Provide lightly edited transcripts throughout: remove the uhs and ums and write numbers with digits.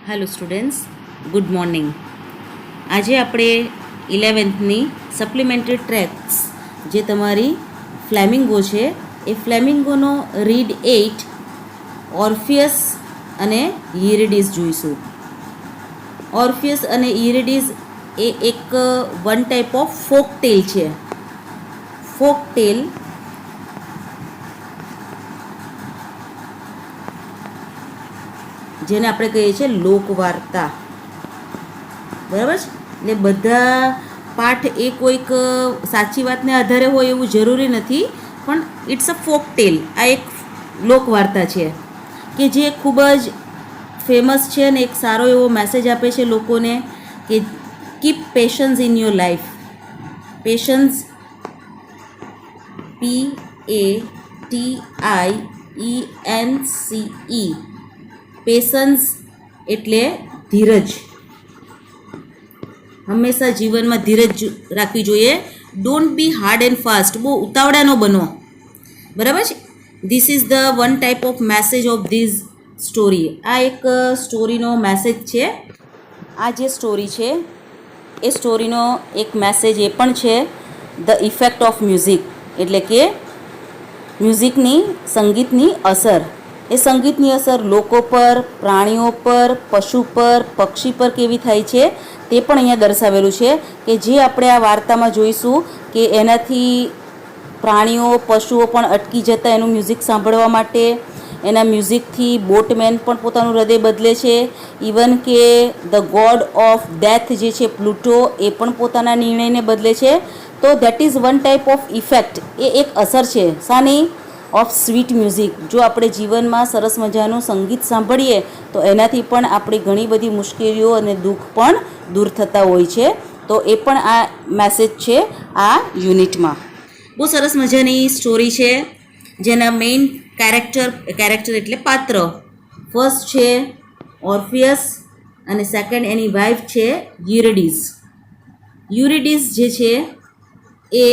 Hello students, good morning. આજે આપણે 11th supplementary tracks જે તમારી ફ્લેમિંગો છે એ ફ્લેમિંગોનો રીડ 8 ઓર્ફિયસ અને યુરિડીઝ જોઈશું. ઓર્ફિયસ અને યુરિડીઝ એ એક વન ટાઈપ ઓફ ફોક ટેલ છે. ફોક ટેલ જેને આપણે કહીએ છીએ લોકવાર્તા, બરાબર છે. એટલે બધા પાઠ એ કોઈક સાચી વાતને આધારે હોય એવું જરૂરી નથી, પણ ઇટ્સ અ ફોક ટેલ. આ એક લોકવાર્તા છે કે જે ખૂબ જ ફેમસ છે અને એક સારો એવો મેસેજ આપે છે લોકોને કે keep patience in your life. Patience, PATIENCE, patience એટલે ધીરજ. હંમેશા જીવનમાં ધીરજ રાખવી જોઈએ. Don't be hard and fast, બહુ ઉતાવળા ન બનો, બરાબર છે. This is the one type of message of this story. આ એક સ્ટોરીનો મેસેજ છે. આ જે સ્ટોરી છે એ સ્ટોરીનો એક મેસેજ એ પણ છે, ધ ઇફેક્ટ ઓફ મ્યુઝિક, એટલે કે મ્યુઝિકની, સંગીતની અસર. એ સંગીતની અસર લોકો પર, પ્રાણીઓ પર, પશુ પર, પક્ષી પર કેવી થાય છે તે પણ અહીંયા દર્શાવેલું છે. કે જે આપણે આ વાર્તામાં જોઈશું કે એનાથી પ્રાણીઓ, પશુઓ પણ અટકી જતા એનું મ્યુઝિક સાંભળવા માટે. એના મ્યુઝિકથી બોટમેન પણ પોતાનું હૃદય બદલે છે. ઇવન કે ધ ગોડ ઓફ ડેથ જે છે પ્લુટો, એ પણ પોતાના નિર્ણયને બદલે છે. તો that is one type of effect. એ એક અસર છે શાની? Of sweet music. જો આપણે જીવનમાં સરસ મજાનું સંગીત સાંભળીએ તો એનાથી પણ આપણી ઘણી બધી મુશ્કેલીઓ અને દુઃખ પણ દૂર થતા હોય છે. તો એ પણ આ મેસેજ છે આ યુનિટમાં. બહુ સરસ મજાની સ્ટોરી છે જેના મેઇન કેરેક્ટર એટલે પાત્ર ફર્સ્ટ છે ઓર્ફિયસ અને સેકન્ડ એની વાઇફ છે યુરિડીઝ. યુરિડીઝ જે છે એ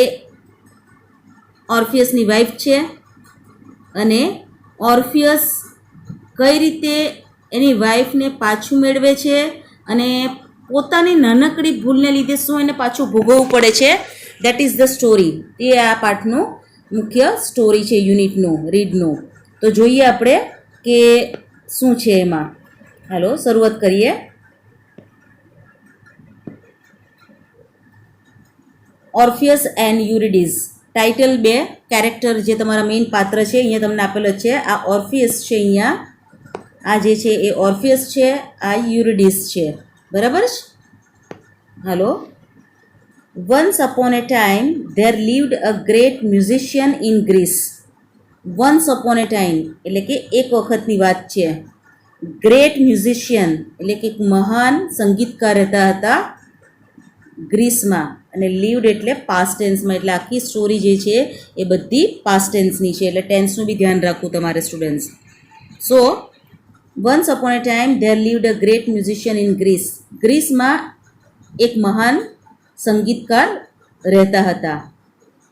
ઓર્ફિયસની વાઇફ છે અને ઓર્ફિયસ કઈ રીતે એની વાઇફને પાછું મેળવે છે અને પોતાની નાનકડી ભૂલને લીધે શું એને પાછું ભોગવવું પડે છે, દેટ ઇઝ ધ સ્ટોરી. એ આ પાઠનું મુખ્ય સ્ટોરી છે યુનિટનું, રીડનું. તો જોઈએ આપણે કે શું છે એમાં. હાલો શરૂઆત કરીએ. ઓર્ફિયસ એન્ડ યુરિડીઝ. ટાઇટલ 2, કેરેક્ટર જે તમારા મેઇન પાત્ર છે અહીંયા તમને આપેલો છે. આ ઓર્ફિયસ છે, અહીંયા આ જે છે એ ઓર્ફિયસ છે, આ યુરિડીઝ છે, બરાબર છે. હાલો. Once upon a time there lived a great musician in Greece. Once upon a time એટલે કે એક વખતની વાત છે. ગ્રેટ મ્યુઝિશિયન એટલે કે મહાન સંગીતકાર રહેતા હતા ગ્રીસમાં. અને લીવડ એટલે પાસ્ટ ટેન્સમાં. એટલે આખી સ્ટોરી જે છે એ બધી પાસ્ટ ટેન્સની છે, એટલે ટેન્સનું બી ધ્યાન રાખવું તમારે students. So once upon a time there lived a great musician in Greece. ગ્રીસમાં એક મહાન સંગીતકાર રહેતા હતા.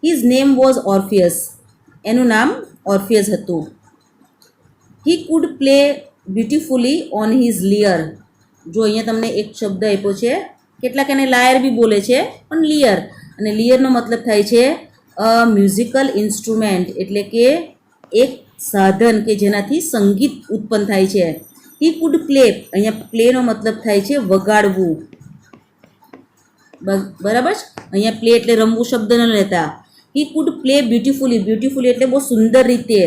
His name was Orpheus. એનું નામ ઓર્ફિયસ હતું. He could play beautifully on his lyre. જો અહીંયા તમને એક શબ્દ આપ્યો છે, કેટલાક એને લાયર બી બોલે છે, પણ લિયર. અને લિયરનો મતલબ થાય છે અ મ્યુઝિકલ ઇન્સ્ટ્રુમેન્ટ, એટલે કે એક સાધન કે જેનાથી સંગીત ઉત્પન્ન થાય છે. હી કુડ પ્લે, અહીંયા પ્લેનો મતલબ થાય છે વગાડવું, બરાબર છે. અહીંયા પ્લે એટલે રમવું શબ્દ ન લેતા. હી કુડ પ્લે બ્યુટિફુલી. બ્યુટિફુલી એટલે બહુ સુંદર રીતે.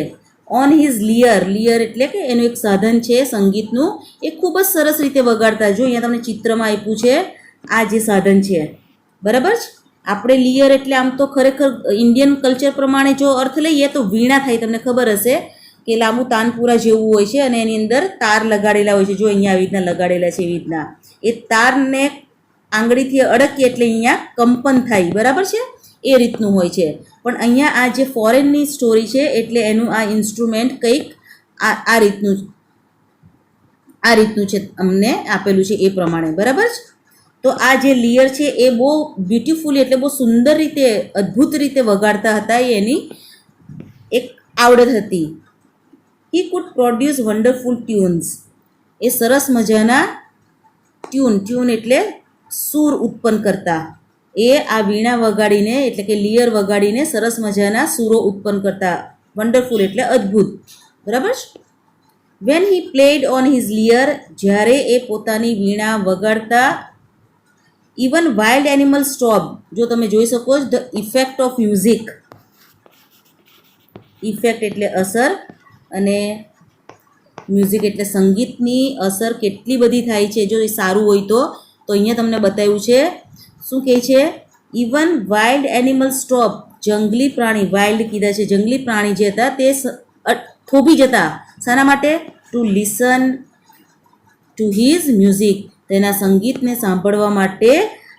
On his લિયર. લિયર એટલે કે એનું એક સાધન છે સંગીતનું, એ ખૂબ જ સરસ રીતે વગાડતા. જો અહીંયા તમને ચિત્રમાં આપ્યું છે આ જે સાધન છે, બરાબર છે. આપણે લિયર એટલે આમ તો ખરેખર ઇન્ડિયન કલ્ચર પ્રમાણે જો અર્થ લઈએ તો વીણા થાય. તમને ખબર હશે કે લાંબુ તાનપુરા જેવું હોય છે અને એની અંદર તાર લગાડેલા હોય છે. જો અહીંયા આવી રીતના લગાડેલા છે, એવી રીતના એ તારને આંગળીથી અડકીએ એટલે અહીંયા કંપન થાય, બરાબર છે. એ રીતનું હોય છે. પણ અહીંયા આ જે ફોરેનની સ્ટોરી છે એટલે એનું આ ઇન્સ્ટ્રુમેન્ટ કંઈક આ રીતનું છે, અમને આપેલું છે એ પ્રમાણે, બરાબર છે. તો આ જે લિયર છે એ બહુ બ્યુટિફુલી એટલે બહુ સુંદર રીતે, અદ્ભુત રીતે વગાડતા હતા. એ એની એક આવડત હતી. He could produce wonderful tunes. એ સરસ મજાના ટ્યુન એટલે સૂર ઉત્પન્ન કરતા, એ આ વીણા વગાડીને એટલે કે લિયર વગાડીને સરસ મજાના સૂરો ઉત્પન્ન કરતા. વન્ડરફુલ એટલે અદ્ભુત, બરાબર છે. When he played on his lyre, જ્યારે એ પોતાની વીણા વગાડતા, ઇવન વાઇલ્ડ એનિમલ સ્ટોપ. જો તમે જોઈ શકો છો the effect of music. Effect એટલે અસર અને મ્યુઝિક એટલે સંગીતની અસર કેટલી બધી થાય છે જો એ સારું હોય તો અહીંયા તમને બતાવ્યું છે. શું કહે છે? Even wild animal stop. જંગલી પ્રાણી, વાઇલ્ડ કીધા છે, જંગલી પ્રાણી જે હતા તે થોભી જતા. શાના માટે? To listen to his music. તેના સંગીતને સાંભળવા માટે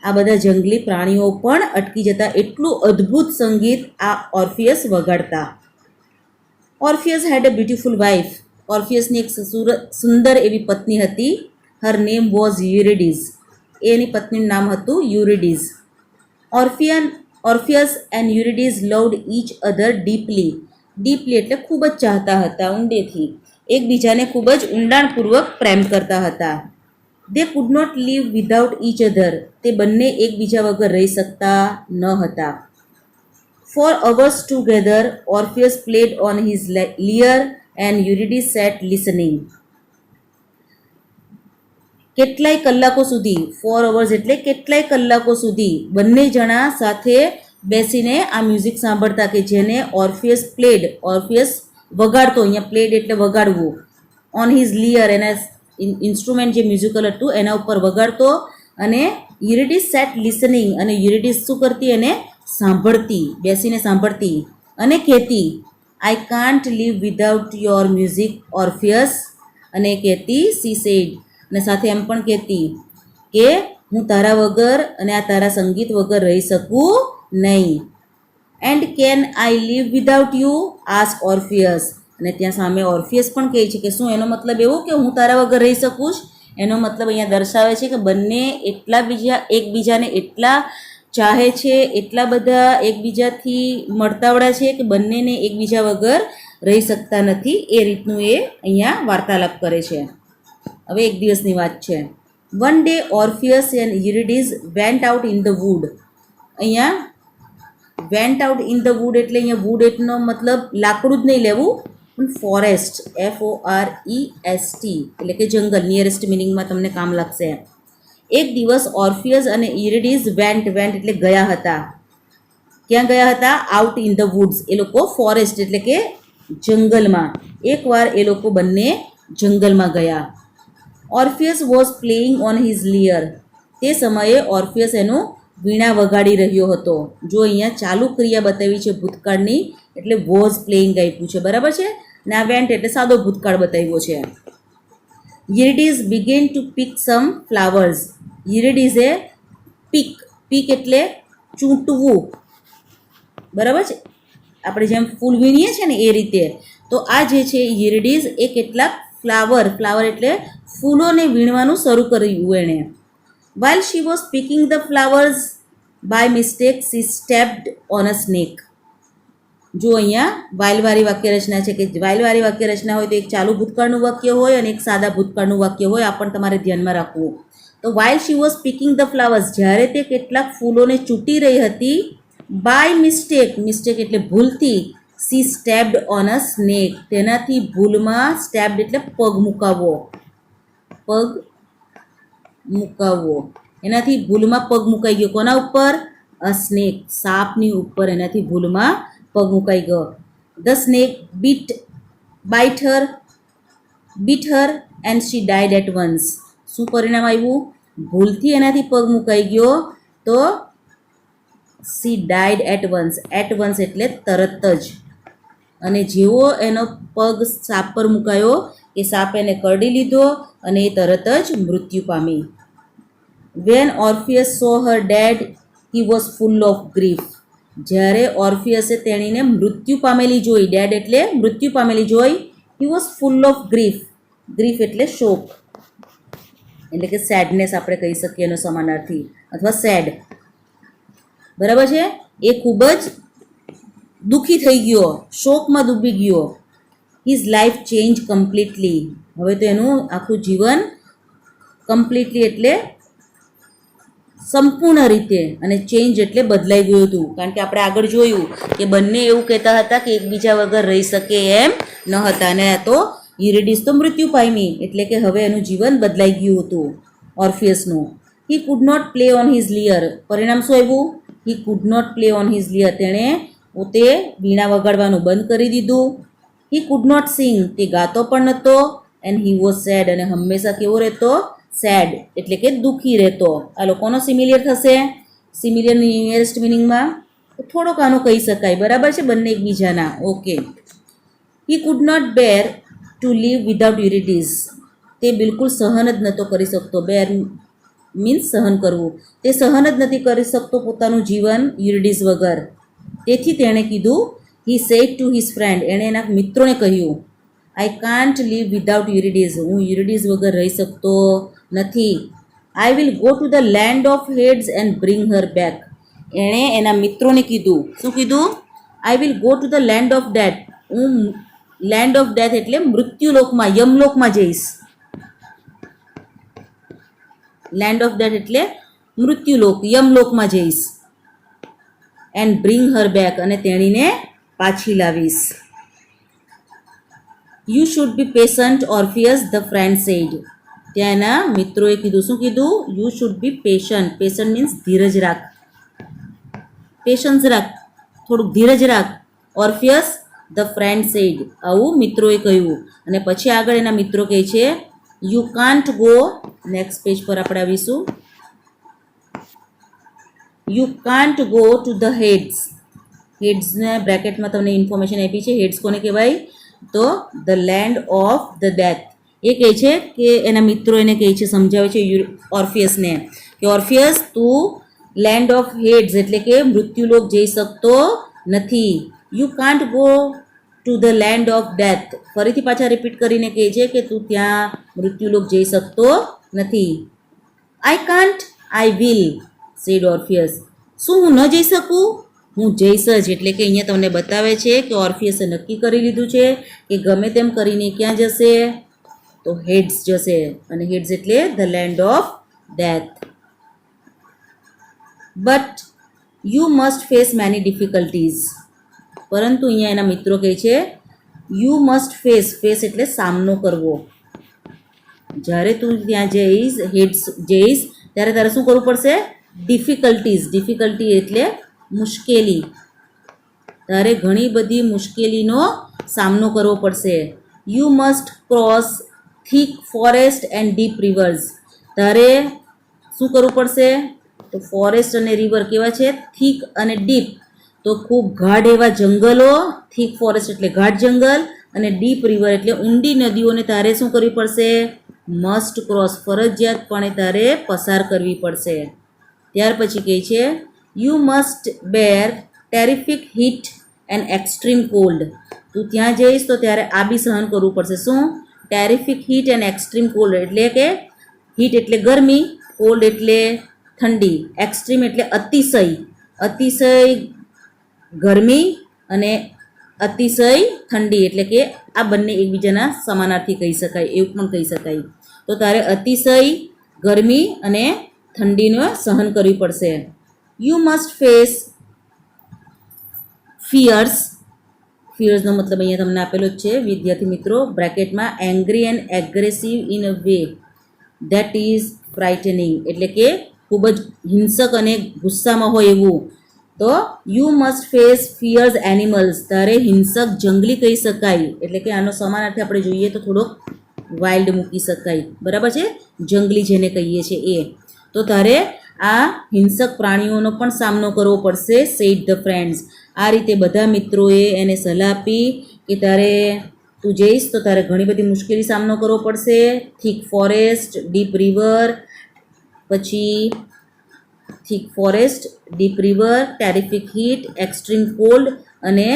આ બધા જંગલી પ્રાણીઓ પણ અટકી જતા. એટલું અદ્ભુત સંગીત આ ઓર્ફિયસ વગાડતા. ઓર્ફિયસ હેડ અ બ્યુટીફુલ વાઇફ. ઓર્ફિયસની એક સુંદર એવી પત્ની હતી. હર નેમ વોઝ યુરિડીઝ. એની પત્નીનું નામ હતું Eurydice. Orpheus and Eurydice loved each other deeply. Deeply એટલે ખૂબ જ ચાહતા હતા, ઊંડેથી એકબીજાને ખૂબ જ ઊંડાણપૂર્વક પ્રેમ કરતા હતા. They could not live without each other. તે બંને એકબીજા વગર રહી શકતા ન હતા. For hours together Orpheus played on his lyre and Eurydice sat listening. કેટલાય કલાકો સુધી, 4 અવર્સ એટલે કેટલાય કલાકો સુધી બંને જણા સાથે બેસીને આ મ્યુઝિક સાંભળતા કે જેને ઓર્ફિયસ પ્લેડ. ઓર્ફિયસ વગાડતો, અહીંયા પ્લેડ એટલે વગાડવું. ઓન હિઝ લિયર, એના ઇન્સ્ટ્રુમેન્ટ જે મ્યુઝિકલ હતું એના ઉપર વગાડતો. અને યુરિડીઝ સેટ લિસનિંગ, અને યુરિડીઝ શું કરતી? એને સાંભળતી, બેસીને સાંભળતી અને કહેતી, I can't live without your music Orpheus. અને કહેતી સી સેડ, અને સાથે એમ પણ કહેતી કે હું તારા વગર અને આ તારા સંગીત વગર રહી શકું નહીં. And can I live without you? Ask Orpheus. અને ત્યાં સામે ઓર્ફિયસ પણ કહે છે કે શું એનો મતલબ એવો કે હું તારા વગર રહી શકું? એનો મતલબ અહીંયા દર્શાવે છે કે બંને એટલા એકબીજાને એટલા ચાહે છે, એટલા બધા એકબીજાથી મળતાવડા છે કે બંનેને એકબીજા વગર રહી શકતા નથી. એ રીતનું એ અહીંયા વાર્તાલાપ કરે છે. હવે એક દિવસની વાત છે. One day Orpheus and Eurydice went out in the wood. અહીંયા went out in the wood એટલે અહીંયા વુડ એટલો મતલબ લાકડું જ નહીં લેવું, પણ ફોરેસ્ટ, FOREST એટલે કે જંગલ. નિયરેસ્ટ મિનિંગમાં તમને કામ લાગશે. એક દિવસ ઓર્ફિયસ અને યુરિડીઝ વેન્ટ એટલે ગયા હતા. ક્યાં ગયા હતા? Out in the woods. એ લોકો ફોરેસ્ટ એટલે કે જંગલમાં. એકવાર એ લોકો બંને જંગલમાં ગયા. ઓર્ફિયસ વોઝ પ્લેઇંગ ઓન હિઝ લિયર. તે સમયે ઓર્ફિયસ એનું વીણા વગાડી રહ્યો હતો. જો અહીંયા ચાલુ ક્રિયા બતાવી છે ભૂતકાળની, એટલે વોઝ પ્લેઇંગ આપ્યું છે, બરાબર છે. ને આ વેન્ટ એટલે સાદો ભૂતકાળ બતાવ્યો છે. યુરિડીઝ બિગેન ટુ પિક સમ ફ્લાવર્સ. યુરિડીઝે પીક એટલે ચૂંટવું, બરાબર છે. આપણે જેમ ફૂલ વીણીએ છીએ ને એ રીતે. તો આ જે છે યુરિડીઝ એ કેટલાક ફ્લાવર એટલે ફૂલોને વીણવાનું શરૂ કર્યું એણે. While she was picking the flowers by mistake she stepped on a snake. જો અહીંયા વાઇલવાળી વાક્ય રચના છે કે વાઇલવાળી વાક્ય રચના હોય તો એક ચાલુ ભૂતકાળનું વાક્ય હોય અને એક સાદા ભૂતકાળનું વાક્ય હોય. આ પણ તમારે ધ્યાનમાં રાખવું. તો while she was picking the flowers, જ્યારે તે કેટલાક ફૂલોને ચૂંટી રહી હતી. બાય મિસ્ટેક એટલે ભૂલથી. She stepped on a snake, તેનાથી ભૂલમાં, સ્ટેપ્ડ એટલે પગ મુકાવવો, એનાથી ભૂલમાં પગ મુકાઈ ગયો. કોના ઉપર? અ સ્નેક, સાપની ઉપર એનાથી ભૂલમાં પગ મુકાઈ ગયો. The snake bit her and she died at once. શું પરિણામ આવ્યું? ભૂલથી એનાથી પગ મુકાઈ ગયો તો શી ડાઈડ એટ વન્સ એટલે તરત જ. અને જેવો એનો પગ સાપ પર મુકાયો એ સાપ એને કરડી લીધો અને એ તરત જ મૃત્યુ પામી. When Orpheus saw her dead he was full of grief. જ્યારે ઓર્ફિયસે તેણીને મૃત્યુ પામેલી જોઈ, ડેડ એટલે મૃત્યુ પામેલી જોઈ, હી વોઝ ફૂલ ઓફ ગ્રીફ એટલે શોક, એટલે કે સેડનેસ આપણે કહી શકીએ એનો સમાનાર્થી, અથવા સેડ, બરાબર છે. એ ખૂબ જ દુઃખી થઈ ગયો, શોકમાં ડૂબી ગયો. His life change completely. હવે તો એનું આખું જીવન કમ્પ્લીટલી એટલે સંપૂર્ણ રીતે, અને ચેન્જ એટલે બદલાઈ ગયું હતું. કારણ કે આપણે આગળ જોયું કે બંને એવું કહેતા હતા કે એકબીજા વગર રહી શકે એમ ન હતા, અને આ તો યુરિડિસ તો મૃત્યુ પામી, એટલે કે હવે એનું જીવન બદલાઈ ગયું હતું ઓર્ફિયસનું. He could not play on his lyre. પરિણામ શું આવ્યું? He could not play on his lyre. તેણે પોતે વીણા વગાડવાનું બંધ કરી દીધું. He could not sing. તે ગાતો પણ નહોતો. And he was sad. અને હંમેશા કેવો રહેતો? સેડ એટલે કે દુઃખી રહેતો. આ લોકોનો સિમિલિયર થશે. સિમિલિયર નિયરેસ્ટ મિનિંગમાં થોડોક આનો કહી શકાય, બરાબર છે, બંને એકબીજાના. Okay. He could not bear to live without Eurydice. તે બિલકુલ સહન જ નહોતો કરી શકતો. બેર મીન્સ સહન કરવું. તે સહન જ નથી કરી શકતો પોતાનું જીવન યુરિડિસ વગર. તેથી તેણે કીધું, he said to his friend. એણે એના મિત્રોને કહ્યું, આઈ કાન્ટ લીવ વિધાઉટ યુરિડિસ. હું યુરિડિસ વગર રહી શકતો નથી. I will go to the land of heads and bring her back. એણે એના મિત્રોને કીધું, શું કીધું? I will go to the land of death. હું લેન્ડ ઓફ ડેથ એટલે મૃત્યુલોકમાં, યમલોકમાં જઈશ. લેન્ડ ઓફ ડેથ એટલે મૃત્યુલોક, યમલોકમાં જઈશ. And bring her back. અને તેણીને પાછી લાવીશ. You should be patient Orpheus, the friend said. ત્યાંના મિત્રોએ કીધું, શું કીધું? You should be patient. Patient means ધીરજ રાખ, પેશન્સ રાખ, થોડુંક ધીરજ રાખ. Orpheus the friend said. આવું મિત્રોએ કહ્યું. અને પછી આગળ એના મિત્રો કહે છે, you can't go. Next page પર આપણે આવીશું. You can't go to the Hades. હેડ્સને બ્રેકેટમાં તમને ઇન્ફોર્મેશન આપી છે. હેડ્સ કોને કહેવાય? તો the land of the death. એ કહે છે કે એના મિત્રો એને કહે છે, સમજાવે છે ઓર્ફિયસને કે ઓર્ફિયસ, તું લેન્ડ ઓફ હેડ્સ એટલે કે મૃત્યુલોક જઈ શકતો નથી. You can't go to the land of death. ફરીથી પાછા રિપીટ કરીને કહે છે કે તું ત્યાં મૃત્યુલોક જઈ શકતો નથી. I can't, I will, said Orpheus. શું હું ન જઈ શકું? હું જઈશ જ. એટલે કે અહીંયા તમને બતાવે છે કે ઓર્ફિયસે નક્કી કરી લીધું છે કે ગમે તેમ કરીને ક્યાં જશે? તો હેડ્સ જશે. અને હેડ્સ એટલે the land of death. But you must face many difficulties. પરંતુ અહીંયા એના મિત્રો કહે છે, યુ મસ્ટ ફેસ. ફેસ એટલે સામનો કરવો. જ્યારે તું ત્યાં જઈશ, હેડ્સ જઈશ, ત્યારે તારે શું કરવું પડશે? ડિફિકલ્ટીઝ. ડિફિકલ્ટી એટલે મુશ્કેલી. તારે ઘણી બધી મુશ્કેલીનો સામનો કરવો પડશે. You must cross thick forest and deep reverse. તારે શું કરવું પડશે? તો ફોરેસ્ટ અને રિવર કેવા છે? થીક અને ડીપ. તો ખૂબ ગાઢ એવા જંગલો. થીક ફોરેસ્ટ એટલે ગાઢ જંગલ, અને ડીપ રિવર એટલે ઊંડી નદીઓને તારે શું કરવી પડશે? Must cross. ફરજિયાતપણે તારે પસાર કરવી પડશે. ત્યાર પછી કહે છે, you must bear terrific heat and extreme cold. તું ત્યાં જઈશ તો ત્યારે આ બી સહન કરવું પડશે. શું? Terrific heat and extreme cold. એટલે કે હીટ એટલે ગરમી, કોલ્ડ એટલે ઠંડી, એક્સ્ટ્રીમ એટલે અતિશય. અતિશય ગરમી અને અતિશય ઠંડી. એટલે કે આ બંને એકબીજાના સમાનાર્થી કહી શકાય, એવું પણ કહી શકાય. તો તારે અતિશય ગરમી અને ઠંડીનો સહન કરવી પડશે. You must face fierce. ફિયર્સનો મતલબ અહીંયા તમને આપેલો જ છે વિદ્યાર્થી મિત્રો, બ્રેકેટમાં angry and aggressive in a way that is frightening. એટલે કે ખૂબ જ હિંસક અને ગુસ્સામાં હોય એવું. તો you must face fierce animals. તારે હિંસક જંગલી કહી શકાય. એટલે કે આનો સમાનાર્થી આપણે જોઈએ તો થોડોક વાઇલ્ડ મૂકી શકાય, બરાબર છે, જંગલી જેને કહીએ છીએ એ. તો તારે આ હિંસક પ્રાણીઓનો પણ સામનો કરવો પડશે, સેડ ધ ફ્રેન્ડ્સ. આ રીતે બધા મિત્રોએ એને સલાહ આપી કે તારે તું જઈશ તો તારે ઘણી બધી મુશ્કેલી સામનો કરવો પડશે. થીક ફોરેસ્ટ, ડીપ રિવર, પછી thick forest, deep river, terrific heat, extreme cold અને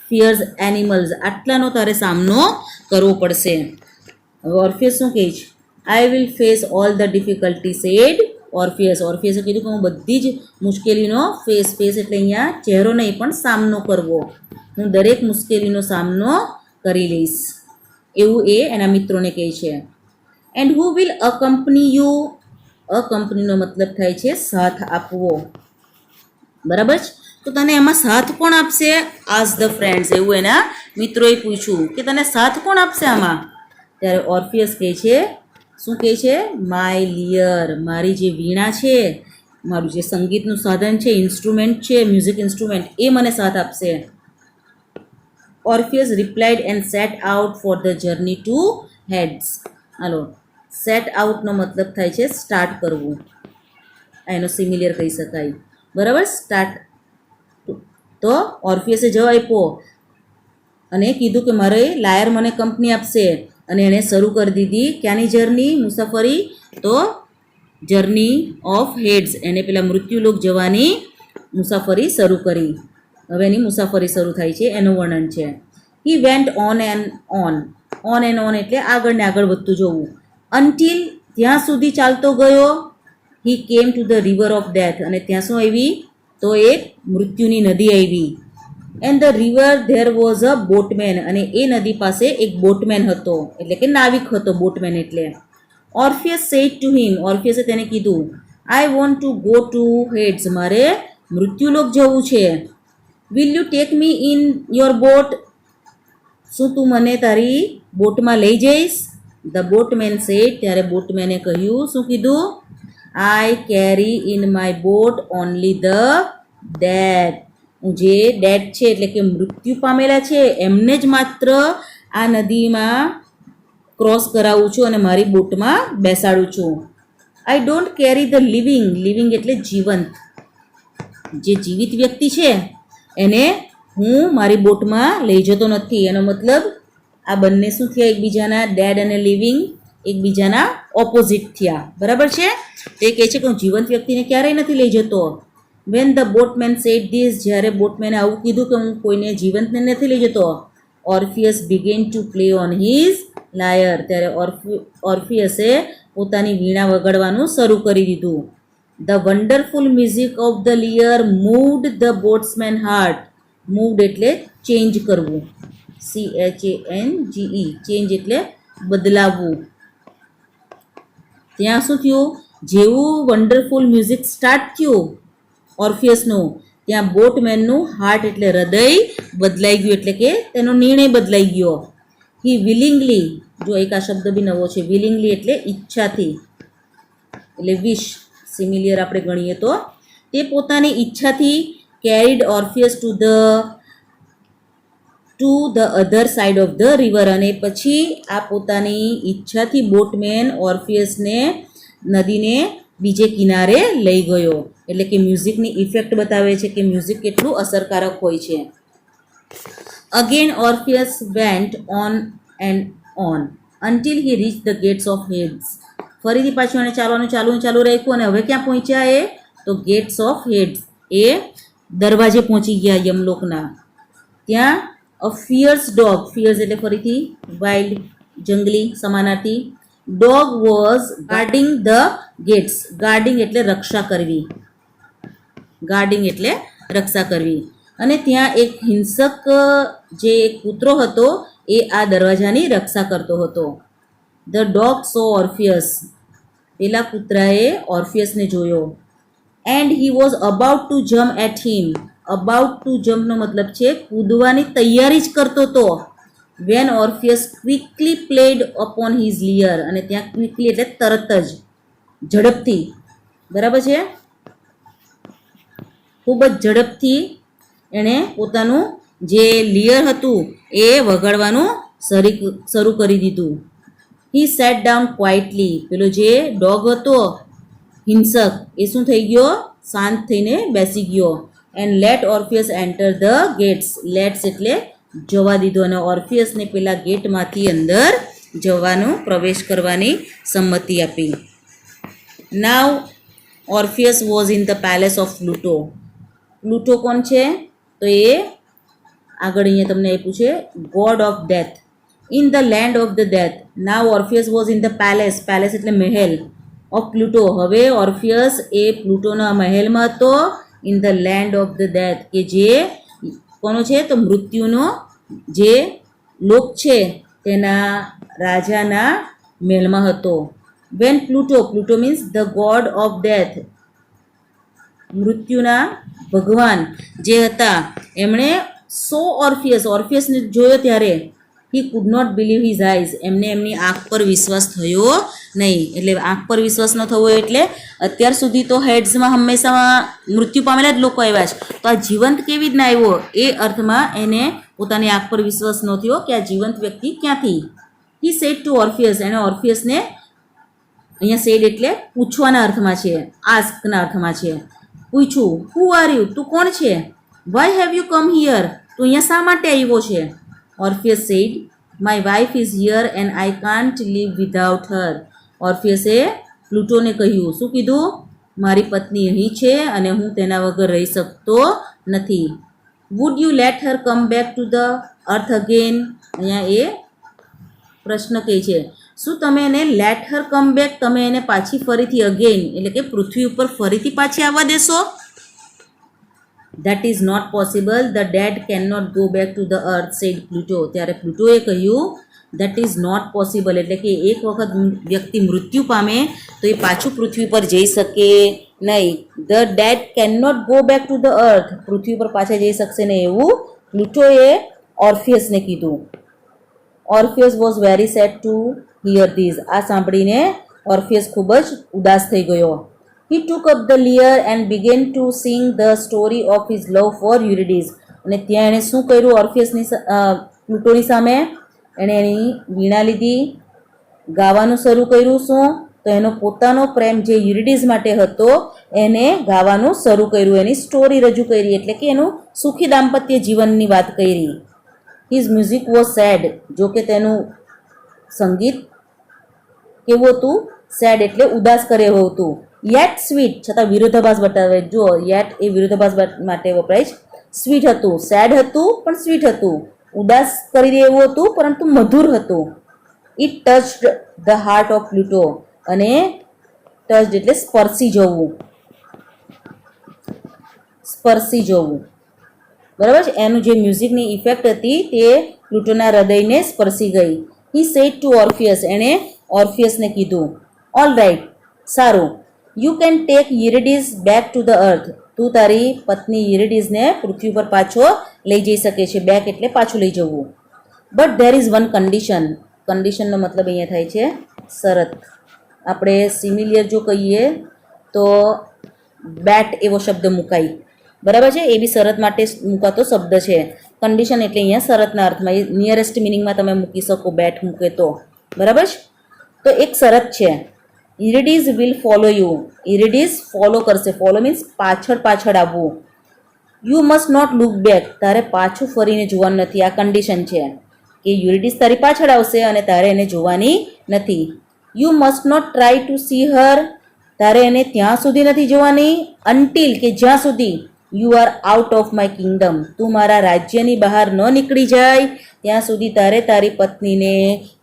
ફિયર્સ એનિમલ્સ. આટલાનો તારે સામનો કરવો પડશે. હવે ઓર્ફિયસ શું કહે છે? I will face all the difficulty, said Orpheus. ઓર્ફિયસે કીધું કે હું બધી જ મુશ્કેલીનો ફેસ એટલે અહીંયા ચહેરો નહીં પણ સામનો કરવો, હું દરેક મુશ્કેલીનો સામનો કરી લઈશ, એવું એ એના મિત્રોને કહે છે. And who will accompany you. અકમ્પનીનો મતલબ થાય છે સાથ આપવો, બરાબર છે. તો તને એમાં સાથ કોણ આપશે? આસ ધ ફ્રેન્ડ્સ, એવું એના મિત્રોએ પૂછ્યું કે તને સાથ કોણ આપશે આમાં? ત્યારે ઓર્ફિયસ કહે છે, શું કહે છે? માય લિયર, મારી જે વીણા છે, મારું જે સંગીતનું સાધન છે, ઇન્સ્ટ્રુમેન્ટ છે, મ્યુઝિક ઇન્સ્ટ્રુમેન્ટ, એ મને સાથ આપશે. Orpheus replied and set out for the journey to Hades. હાલો, સેટ આઉટનો મતલબ થાય છે સ્ટાર્ટ કરવું, એનો સિમિલિયર કહી શકાય, બરાબર. સ્ટાર્ટ. તો ઓર્ફિયસે જવાબ આપ્યો અને કીધું કે મારે લાયર મને કંપની આપશે, અને એણે શરૂ કરી દીધી ક્યાંની જર્ની? મુસાફરી. તો જર્ની ઓફ હેડ્સ, એને પેલા મૃત્યુલોક જવાની મુસાફરી શરૂ કરી. હવે એની મુસાફરી શરૂ થાય છે, એનું વર્ણન છે. He went on and on. On and on એટલે આગળ ને આગળ વધતું જવું. અન્ટિલ, ત્યાં સુધી ચાલતો ગયો. He came to the river of death, અને ત્યાં શું આવી? તો એક મૃત્યુની નદી આવી. And the river there was a boatman, અને એ નદી પાસે એક બોટમેન હતો, એટલે કે નાવિક હતો. બોટમેન એટલે. ઓર્ફિયસ સેડ ટુ હિમ, ઓર્ફિયસે તેને કીધું, I want to go to heads, મારે મૃત્યુલોક જવું છે. Will you take me in your boat, શું તું મને તારી બોટમાં લઈ જઈશ? ધ બોટમેન સેડ, ત્યારે બોટમેને કહ્યું, શું કીધું? I carry in my boat only the dead, હું જે ડેડ છે એટલે કે મૃત્યુ પામેલા છે એમને જ માત્ર આ નદીમાં ક્રોસ કરાવું છું અને મારી બોટમાં બેસાડું છું. I don't carry the living, living એટલે જીવંત, જે જીવિત વ્યક્તિ છે એને હું મારી બોટમાં લઈ જતો નથી. એનો મતલબ આ બંને શું થયા એકબીજાના? ડેડ અને લિવિંગ એકબીજાના ઓપોઝિટ થયા, બરાબર છે. તે કહે છે કે હું જીવંત વ્યક્તિને ક્યારેય નથી લઈ જતો. When the boatman said this, જ્યારે બોટમેને આવું કીધું કે હું કોઈને જીવંતને નથી લઈ જતો, Orpheus began to play on his lyre, ત્યારે ઓર્ફિયસે પોતાની વીણા વગાડવાનું શરૂ કરી દીધું. The wonderful music of the lyre moved the boatman's heart. Moved એટલે ચેન્જ કરવું, CHANGE, ચેન્જ એટલે બદલાવવું. ત્યાં શું થયું? જેવું વન્ડરફુલ મ્યુઝિક સ્ટાર્ટ થયું ઓર્ફિયસનું, ત્યાં બોટમેનનું હાર્ટ એટલે હૃદય બદલાઈ ગયું, એટલે કે તેનો નિર્ણય બદલાઈ ગયો. હી વિલિંગલી, જો એક આ શબ્દ બી નવો છે, વિલિંગલી એટલે ઈચ્છાથી, એટલે વિશ, સિમિલિયર આપણે ગણીએ તો. તે પોતાની ઈચ્છાથી carried Orpheus to the other side of the river, અને પછી આ પોતાની ઈચ્છાથી બોટમેન ઓર્ફિયસને નદીને બીજે કિનારે લઈ ગયો. એટલે કે મ્યુઝિકની ઇફેક્ટ બતાવે છે કે મ્યુઝિક કેટલું અસરકારક હોય છે. Again Orpheus went on and on until he reach the gates of Hades. ફરીથી પાછું એને ચાલુ રાખ્યું, અને હવે ક્યાં પહોંચ્યા? એ તો ગેટ્સ ઓફ હેડ્સ, એ દરવાજે પહોંચી ગયા યમલોકના. ત્યાં અ ફિયર્સ ડોગ, ફિયર્સ એટલે ફરીથી વાઇલ્ડ, જંગલી સમાનાર્થી. Dog was guarding the gates, guarding એટલે રક્ષા કરવી, ગાર્ડિંગ એટલે રક્ષા કરવી. અને ત્યાં એક હિંસક જે કૂતરો હતો એ આ દરવાજાની રક્ષા કરતો હતો. ધ ડોગ સો ઓર્ફિયસ, પેલા કૂતરાએ ઓર્ફિયસને જોયો. And he was about to jump at him, about to જમ્પનો મતલબ છે કૂદવાની તૈયારી જ કરતો હતો. When Orpheus quickly played upon his lyre, અને ત્યાં ક્વિકલી એટલે તરત જ, ઝડપથી, બરાબર છે. ખૂબ જ ઝડપથી એણે પોતાનું જે લિયર હતું એ વગાડવાનું શરૂ કરી દીધું. હી સેટ ડાઉન ક્વાઇટલી, પેલો જે ડોગ હતો હિંસક એ શું થઈ ગયો? શાંત થઈને બેસી ગયો. And let Orpheus enter the gates, let's એટલે જવા દીધો, અને ઓર્ફિયસને પેલા ગેટમાંથી અંદર જવાનું, પ્રવેશ કરવાની સંમતિ આપી. Now Orpheus was in the palace of Pluto. Pluto કોણ છે? તો એ આગળ અહીંયા તમને આપ્યું છે god of death. In the land of the death. Now Orpheus was in the palace, palace એટલે મહેલ, ઓફ પ્લુટો. હવે ઓર્ફિયસ એ પ્લુટોના મહેલમાં હતો. In the land of the death, કે જે કોનો છે? તો મૃત્યુનો જે લોક છે તેના રાજાના મહેલમાં હતો. When Pluto means the god of death, મૃત્યુના ભગવાન જે હતા, એમણે ઓર્ફિયસને જોયો ત્યારે he could not believe his eyes, એમને એમની આંખ પર વિશ્વાસ થયો નહીં. એટલે આંખ પર વિશ્વાસ ન થવો એટલે અત્યાર સુધી તો હેડ્સમાં હંમેશા મૃત્યુ પામેલા જ લોકો આવ્યા છે, તો આ જીવંત કેવી રીતના આવ્યો એ અર્થમાં એને પોતાની આંખ પર વિશ્વાસ ન થયો કે આ જીવંત વ્યક્તિ ક્યાંથી. હી સેડ ટુ ઓર્ફિયસ, એણે ઓર્ફિયસને, અહીંયા સેડ એટલે પૂછવાના અર્થમાં છે, આસ્કના અર્થમાં છે, પૂછ્યું, હુ આર યુ, તું કોણ છે? Why have you come here, તું અહીંયા શા માટે આવ્યો છે? Orpheus said, my wife is here and I can't live without her. ઓર્ફિયસે પ્લુટોને કહ્યું, શું કીધું? મારી પત્ની અહીં છે અને હું તેના વગર રહી શકતો નથી. Would you let her come back to the earth again, અહીંયા એ પ્રશ્ન કહે છે, શું તમે એને લેટ હર કમ બેક, તમે એને પાછી ફરીથી અગેન એટલે કે પૃથ્વી ઉપર ફરીથી પાછી આવવા દેશો? That is not possible, the dead can not go back to the earth, said Pluto. ત્યારે પ્લુટોએ કહ્યું ધેટ ઇઝ નોટ પોસિબલ, એટલે કે એક વખત વ્યક્તિ મૃત્યુ પામે તો એ પાછું પૃથ્વી પર જઈ શકે નહીં. The dead can not go back to the earth, પૃથ્વી પર પાછા જઈ શકશે નહીં, એવું પ્લુટોએ ઓર્ફિયસને કીધું. Orpheus was very sad to hear this, આ સાંભળીને ઓર્ફિયસ ખૂબ જ ઉદાસ થઈ ગયો. He took up the lyre and began to sing the story of his love for Eurydice. અને ત્યાં એણે શું કર્યું? ઓર્ફિયસની પ્લુટોની સામે એણે એની વીણા લીધી, ગાવાનું શરૂ કર્યું. શું? તો એનો પોતાનો પ્રેમ જે યુરિડીઝ માટે હતો એને ગાવાનું શરૂ કર્યું, એની સ્ટોરી રજૂ કરી, એટલે કે એનું સુખી દાંપત્ય જીવનની વાત કરી. હિઝ મ્યુઝિક વોઝ સેડ, જો કે તેનું સંગીત કેવું હતું? સેડ એટલે ઉદાસ કરે એવું હતું. યેટ સ્વીટ, છતાં વિરોધાભાસ બતાવે. જો યેટ એ વિરોધાભાસ માટે વપરાય છે. સ્વીટ હતું, સેડ હતું પણ સ્વીટ હતું, ઉદાસ કરી દે એવું હતું પરંતુ મધુર હતું. It ટચડ the heart of Pluto, અને ટચડ એટલે સ્પર્શી જવું, સ્પર્શી જવું, બરાબર છે. એનું જે મ્યુઝિકની ઇફેક્ટ હતી તે પ્લુટોના હૃદયને સ્પર્શી ગઈ. હી સેડ ટુ ઓર્ફિયસ, એણે ઓર્ફિયસને કીધું, ઓલ રાઇટ, સારું, you can take Eurydice back to the earth, તું તારી પત્ની યુરિડીઝને પૃથ્વી પર પાછો લઈ જઈ શકે છે. બેક એટલે પાછું લઈ જવું. But there is one condition, કન્ડિશનનો મતલબ અહીંયા થાય છે શરત. આપણે સિમિલિયર જો કહીએ તો બેટ એવો શબ્દ મુકાય, બરાબર છે, એ બી શરત માટે મુકાતો શબ્દ છે. કન્ડિશન એટલે અહીંયા શરતના અર્થમાં, એ નિયરેસ્ટ મિનિંગમાં તમે મૂકી શકો બેટ મૂકે તો, બરાબર છે. તો એક શરત છે, Eurydice will follow you, Eurydice follow કરશે. ફોલો મીન્સ પાછળ પાછળ આવવું. You must not look back, તારે પાછું ફરીને જોવાનું નથી. આ કન્ડિશન છે કે યુરિડીઝ તારી પાછળ આવશે અને તારે એને જોવાની નથી. You must not try to see her, તારે એને ત્યાં સુધી નથી જોવાની, અન્ટિલ કે જ્યાં સુધી you are out of my Kingdom, તું મારા રાજ્યની બહાર ન નીકળી જાય ત્યાં સુધી તારે તારી પત્નીને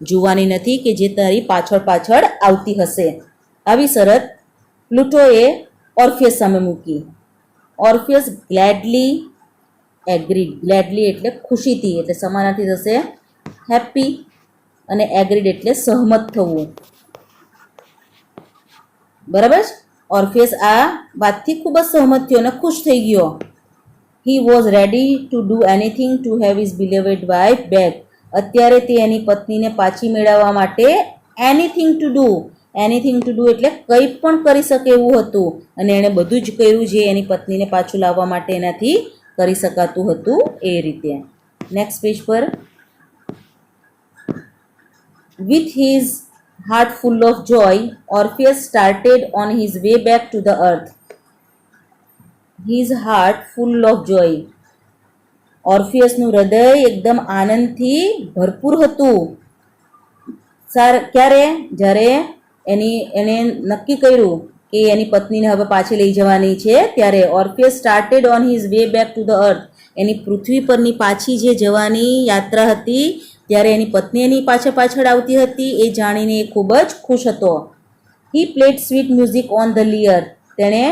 જોવાની નથી કે જે તારી પાછળ પાછળ આવતી હશે. આવી શરત પ્લુટોએ ઓર્ફિયસ સામે મૂકી. ઓર્ફિયસ ગ્લેડલી એગ્રીડ, ગ્લેડલી એટલે ખુશીથી, એટલે સમાનાર્થી થશે હેપી, અને એગ્રીડ એટલે સહમત થવું, બરાબર. ઓર્ફિયસ આ વાતથી ખૂબ જ સહમત થયો અને ખુશ થઈ ગયો. He was ready to do anything to have his beloved wife back, અત્યારે તે એની પત્નીને પાછી મેળવવા માટે anything to do, anything to do એટલે કંઈ પણ કરી શકે એવું હતું, અને એણે બધું જ કર્યું જે એની પત્નીને પાછું લાવવા માટે એનાથી કરી શકાતું હતું એ રીતે. નેક્સ્ટ પેજ પર, with his heart full of joy, Orpheus started on his way back to the earth. His heart full of joy. ઓર્ફિયસનું હૃદય એકદમ આનંદથી ભરપૂર હતું. ક્યારે? જ્યારે એણે નક્કી કર્યું કે એની પત્નીને હવે પાછી લઈ જવાની છે ત્યારે. Orpheus started on his way back to the earth, એની પૃથ્વી પરની પાછી જે જવાની યાત્રા હતી ત્યારે એની પત્ની એની પાછળ આવતી હતી એ જાણીને એ ખૂબ જ ખુશ હતો. He played sweet music on the lyre, તેણે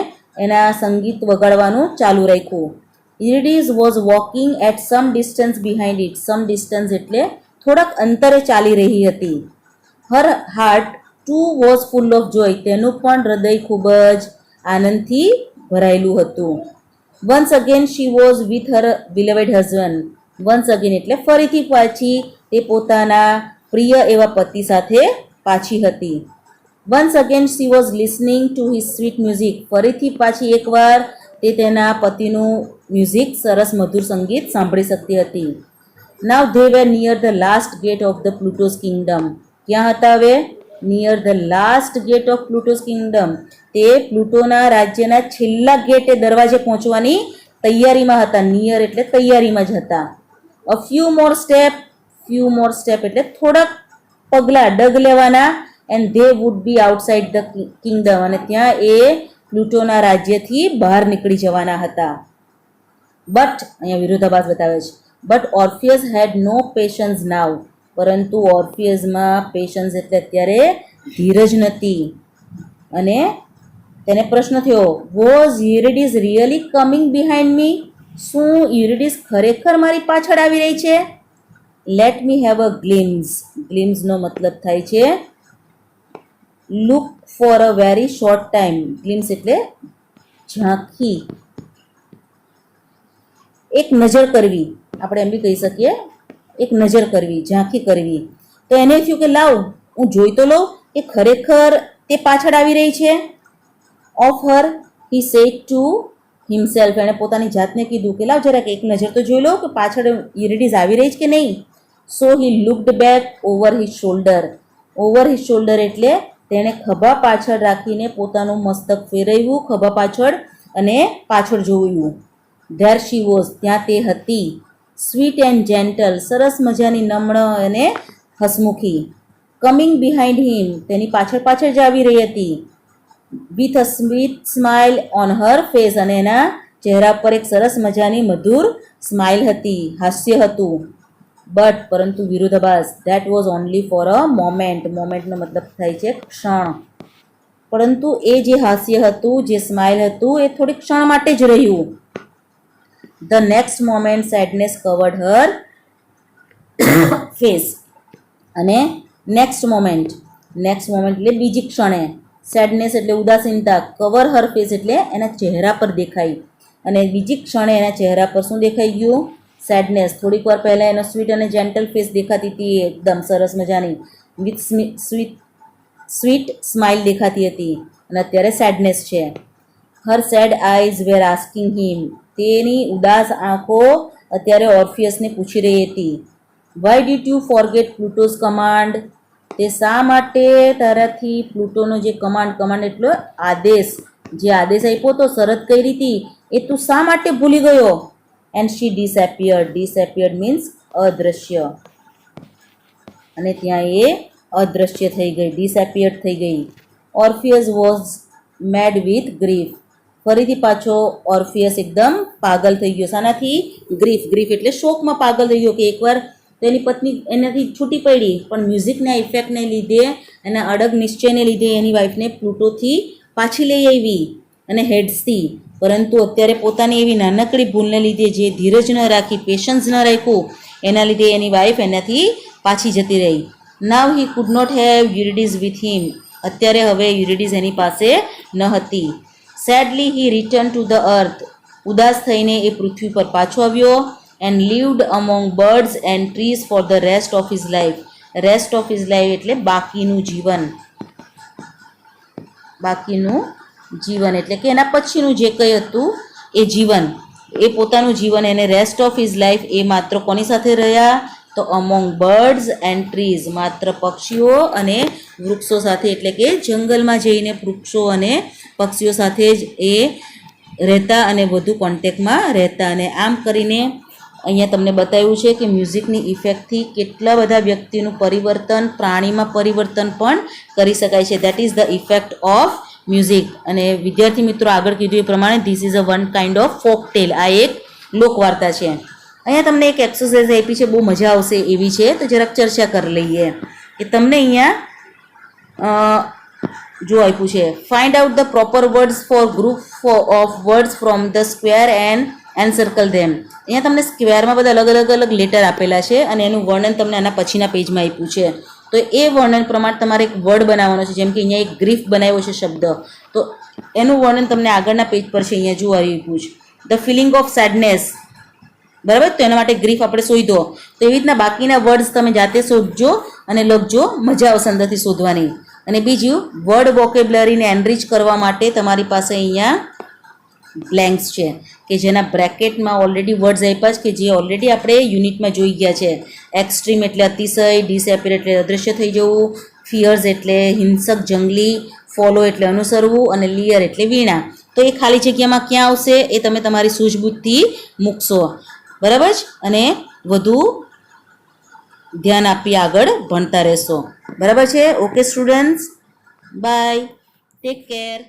એના સંગીત વગાડવાનું ચાલુ રાખ્યું. Eurydice was walking at some distance behind it, some distance એટલે થોડાક અંતરે ચાલી રહી હતી. Her heart too was full of joy, તેનું પણ હૃદય ખૂબ જ આનંદથી ભરાયેલું હતું. Once again she was with her beloved husband, once again એટલે ફરીથી પાછી તે પોતાના પ્રિય એવા પતિ સાથે પાછી હતી. Once again she was listening to his sweet music, ફરીથી પાછી એકવાર તે તેના પતિનું મ્યુઝિક સરસ મધુર સંગીત સાંભળી શકતી હતી. Now they were near the last gate of the Pluto's kingdom, ક્યાં હતા હવે? Near the last gate of Pluto's kingdom, તે પ્લુટોના રાજ્યના છેલ્લા ગેટે દરવાજે પહોંચવાની તૈયારીમાં હતા. નિયર એટલે તૈયારીમાં જ હતા. અ ફ્યુ મોર સ્ટેપ એટલે થોડાક પગલાં ડગ લેવાના, and they would be outside the Kingdom, અને ત્યાં એ પ્લુટોના રાજ્યથી બહાર નીકળી જવાના હતા. બટ અહીંયા વિરોધાભાસ બતાવે છે. બટ ઓર્ફિયસ હેડ નો પેશન્સ નાવ, પરંતુ ઓર્ફિયસમાં પેશન્સ એટલે અત્યારે ધીરજ નથી. અને તેને પ્રશ્ન થયો, was Eurydice really coming behind me, શું યુરિડીઝ ખરેખર મારી પાછળ આવી રહી છે? Let me have a glimpse, ગ્લિમ્સનો મતલબ થાય છે look for a very short time. Glimpse એટલે ઝાંખી, એક નજર કરવી, આપણે એમ બી કહી શકીએ એક નજર કરવી, ઝાંખી કરવી. તો એને થયું કે લાવ હું જોઈ તો લઉં કે ખરેખર તે પાછળ આવી રહી છે. Of her he said to himself, એણે પોતાની જાતને કીધું કે લાવ જરાક એક નજર તો જોઈ લો કે પાછળ યુરિડીઝ આવી રહી છે કે નહીં. So he looked back over his shoulder, over his shoulder એટલે તેણે ખભા પાછળ રાખીને પોતાનું મસ્તક ફેરવ્યું ખભા પાછળ અને પાછળ જોયું. ધેર શી વોઝ, ત્યાં તે હતી. સ્વીટ એન્ડ જેન્ટલ, સરસ મજાની નમ્ર અને હસમુખી. કમિંગ બિહાઇન્ડ હિમ, તેની પાછળ પાછળ જ આવી રહી હતી. With a sweet smile on her face, અને એના ચહેરા પર એક સરસ મજાની મધુર સ્માઇલ હતી, હાસ્ય હતું. બટ પરંતુ વિરોધાભાસ, that was only for a moment, મોમેન્ટનો મતલબ થાય છે ક્ષણ. પરંતુ એ જે હાસ્ય હતું, જે સ્માઇલ હતું, એ થોડી ક્ષણ માટે જ રહ્યું. The next moment sadness covered Har face, અને નેક્સ્ટ મોમેન્ટ એટલે બીજી ક્ષણે, સેડનેસ એટલે ઉદાસીનતા, કવર હર ફેસ એટલે એના ચહેરા પર દેખાઈ, અને બીજી ક્ષણે એના ચહેરા પર શું દેખાઈ ગયું? સેડનેસ. થોડીક વાર પહેલાં એનો સ્વીટ અને જેન્ટલ ફેસ દેખાતી હતી, એકદમ સરસ મજાની વિથ સ્વીટ સ્માઇલ દેખાતી હતી, અને અત્યારે સેડનેસ છે. Her sad eyes were asking him, તેની ઉદાસ આંખો અત્યારે ઓર્ફિયસને પૂછી રહી હતી. Why did you forget Pluto's command, તે શા માટે તારાથી પ્લુટોનો જે કમાન્ડ એટલો આદેશ, જે આદેશ આપ્યો તો શરત કરી હતી, એ તું શા માટે ભૂલી ગયો? એન્ડ શી ડિસએપિયર્ડ મીન્સ અદૃશ્ય, અને ત્યાં એ અદૃશ્ય થઈ ગઈ, ડિસએપિયર્ડ થઈ ગઈ. ઓર્ફિયસ વોઝ મેડ વિથ ગ્રીફ, ફરીથી પાછો ઓર્ફિયસ એકદમ પાગલ થઈ ગયો. શાનાથી? ગ્રીફ એટલે શોકમાં પાગલ થઈ ગયો કે એકવાર તેની પત્ની એનાથી છૂટી પડી, પણ મ્યુઝિકના ઇફેક્ટને લીધે, એના અડગ નિશ્ચયને લીધે એની વાઈફને પ્લુટોથી પાછી લઈ આવી અને હેડ્સથી. પરંતુ અત્યારે પોતાની એવી નાનકડી ભૂલને લીધે, જે ધીરજ ન રાખી, પેશન્સ ન રાખ્યું, એના લીધે એની વાઈફ એનાથી પાછી જતી રહી. Now he could not have Eurydice with him, અત્યારે હવે યુરિડીઝ એની પાસે ન હતી. Sadly he return to the earth, ઉદાસ થઈને એ પૃથ્વી પર પાછો આવ્યો. And lived among birds and trees for the rest of his life, rest of his life એટલે બાકીનું જીવન, બાકીનું જીવન એટલે કે એના પછીનું જે કંઈ હતું એ જીવન, એ પોતાનું જીવન, એને રેસ્ટ ઓફ હિઝ લાઈફ એ માત્ર કોની સાથે રહ્યા? તો અમોંગ બર્ડ્સ એન્ડ ટ્રીઝ, માત્ર પક્ષીઓ અને વૃક્ષો સાથે, એટલે કે જંગલમાં જઈને વૃક્ષો અને પક્ષીઓ સાથે જ એ રહેતા અને વધુ કોન્ટેક્ટમાં રહેતા. અને આમ કરીને અહીંયા તમને બતાવ્યું છે કે મ્યુઝિકની ઇફેક્ટથી કેટલા બધા વ્યક્તિનું પરિવર્તન, પ્રાણીમાં પરિવર્તન પણ કરી શકાય છે. That is the effect of music. અને વિદ્યાર્થી મિત્રો આગળ કીધું એ પ્રમાણે this is a one kind of folk tale, આ એક લોકવાર્તા છે. અહીંયા તમને એક એક્સરસાઇઝ આપી છે, બહુ મજા આવશે એવી છે, તો જરાક ચર્ચા કરી લઈએ. કે તમને અહીંયા જો આપ્યું છે, find out the proper words for group of words from the square and encircle them. અહીંયા તમને સ્ક્વેરમાં બધા અલગ અલગ લેટર આપેલા છે, અને એનું વર્ણન તમને આના પછીના પેજમાં આપ્યું છે. તો તો એ વર્ણન પ્રમાણે તમારે એક વર્ડ બનાવવાનો છે. જેમ કે અહીંયા એક ગ્રીફ બનાવ્યો છે શબ્દ, તો એનું વર્ણન તમને આગળના પેજ પર છે. અહીંયા જોવા આવ્યું છે ધ ફિલિંગ ઓફ સેડનેસ, બરાબર. તો એના માટે ગ્રીફ આપણે શોધો. તો એવી રીતના બાકીના વર્ડ્સ તમે જાતે શોધજો અને લખજો, મજા આવશે અંદરથી શોધવાની. અને બીજું, વર્ડ વોકેબ્લરીને એનરીચ કરવા માટે તમારી પાસે અહીંયા બ્લેન્ક્સ છે કે જેના બ્રેકેટમાં ઓલરેડી વર્ડ્સ આપ્યા છે કે જે ઓલરેડી આપણે યુનિટમાં જોઈ ગયા છે. એક્સ્ટ્રીમ એટલે અતિશય, ડિસએપિયર એટલે અદૃશ્ય થઈ જવું, ફિયર્સ એટલે હિંસક જંગલી, ફોલો એટલે અનુસરવું, અને લિયર એટલે વીણા. તો એ ખાલી જગ્યામાં ક્યાં આવશે એ તમે તમારી સૂઝબૂછથી મૂકશો, બરાબર જ. અને વધુ ધ્યાન આપી આગળ ભણતા રહેશો, બરાબર છે. Okay students, bye, take care.